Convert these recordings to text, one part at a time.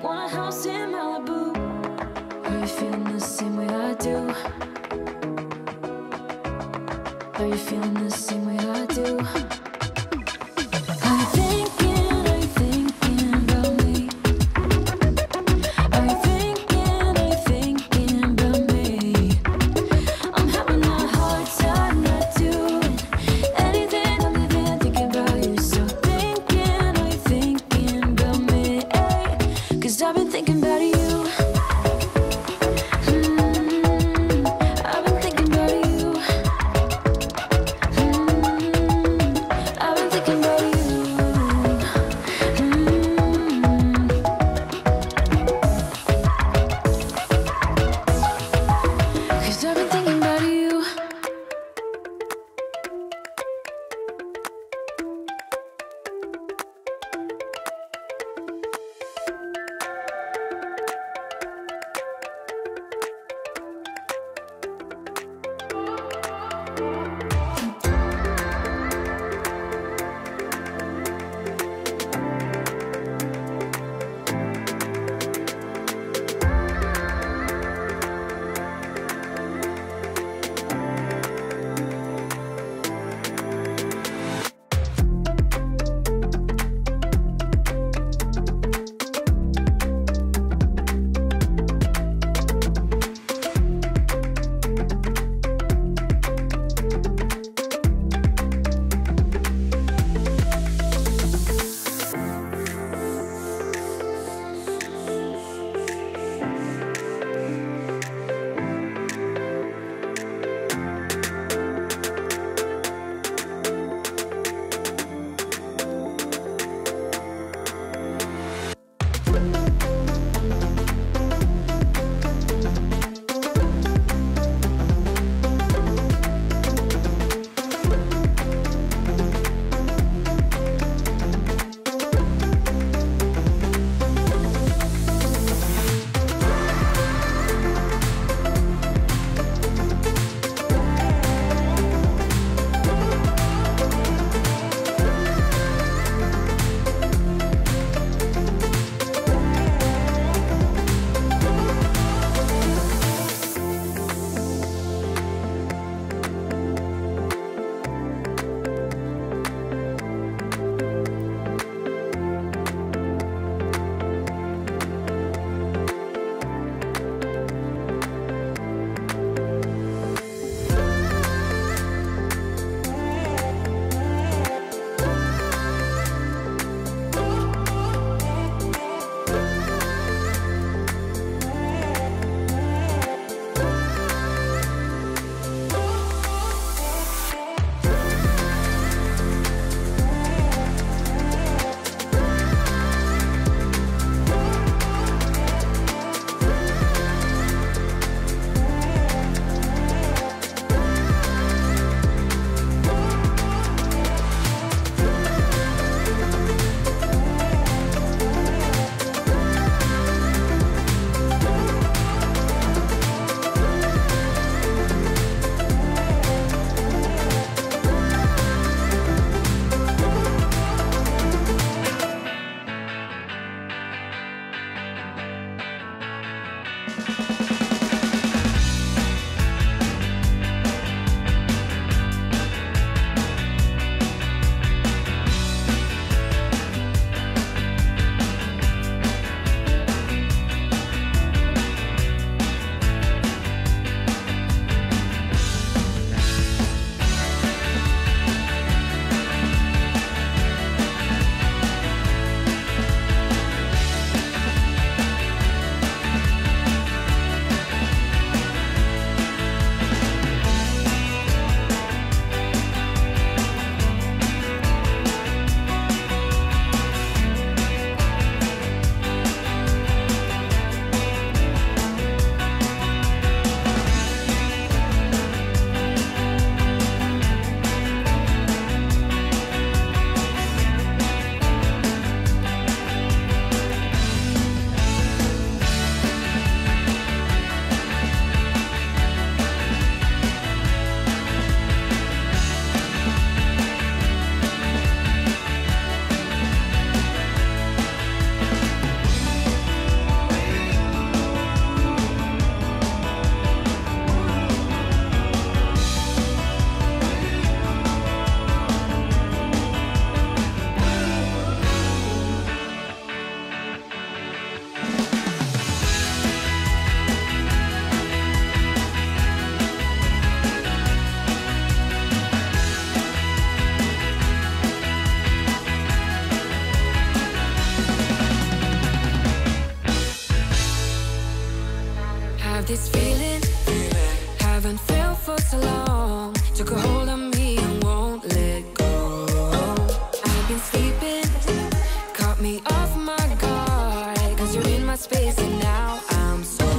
want a house in Malibu. Are you feeling the same way I do? Are you feeling the same way I do? Are you thinking about me? Are you thinking about me? I'm having a hard time not doing anything other than thinking about you. So are you thinking about me? 'Cause I've been thinking about you. have this feeling, haven't felt for so long. Took a hold of me and won't let go. I've been sleeping, caught me off my guard, 'cause you're in my space and now I'm so.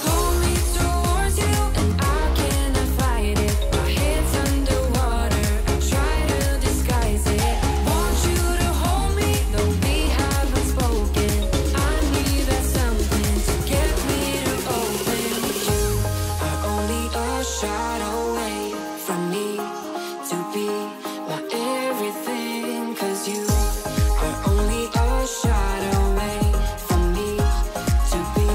Hold me towards you and I cannot fight it. My head's underwater, I try to disguise it. Want you to hold me, though we haven't spoken. I need that something to get me to open. You are only a shot away from me to be my everything. 'Cause you are only a shot away from me to be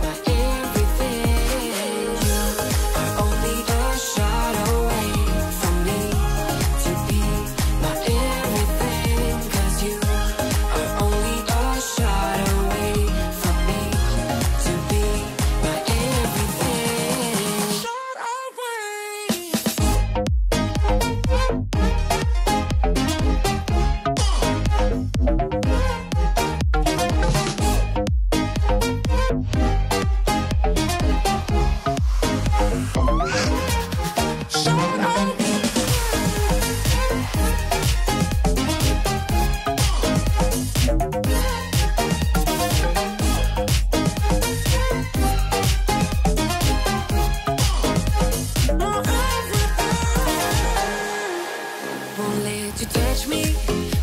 my everything. You are only a shot away from me to be my everything. 'Cause you are only a shot away from me to be my everything. Shot away. Won't let you touch me,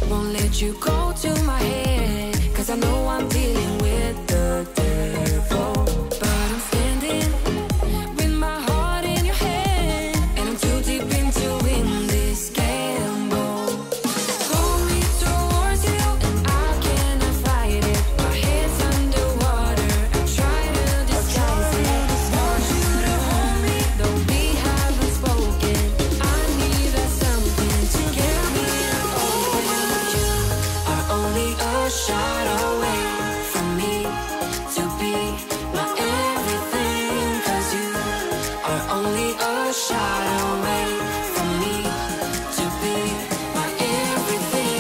won't let you go to my head. 'Cause I know I'm dealing with the devil. But I'm standing with my heart in your hand, and I'm too deep into in this gamble. Hold me towards you and I cannot fight it. My head's underwater, I try to disguise it. Want you to hold me, though we haven't spoken. I need that something to get me to open. You are only a shot away from me to be my everything. 'Cause you are only a shot away from me to be my everything.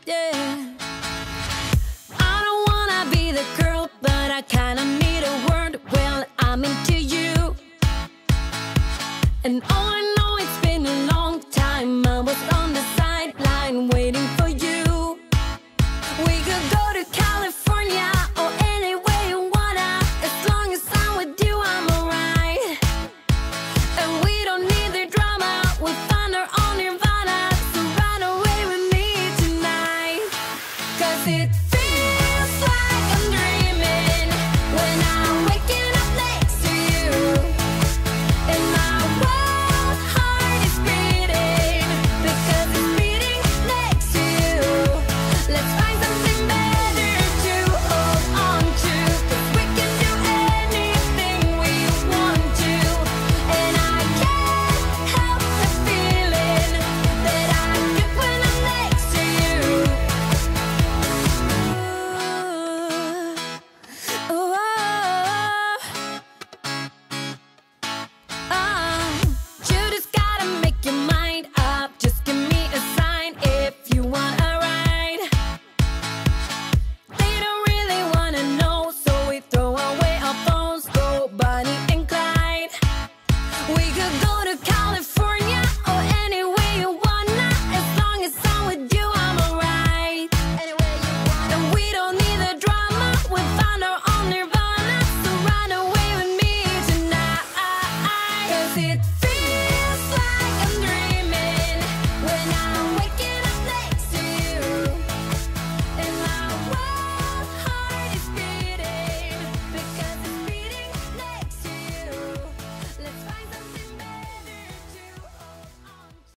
Yeah. I don't wanna be the girl, but I kinda need a word. Well, I'm into you, and all I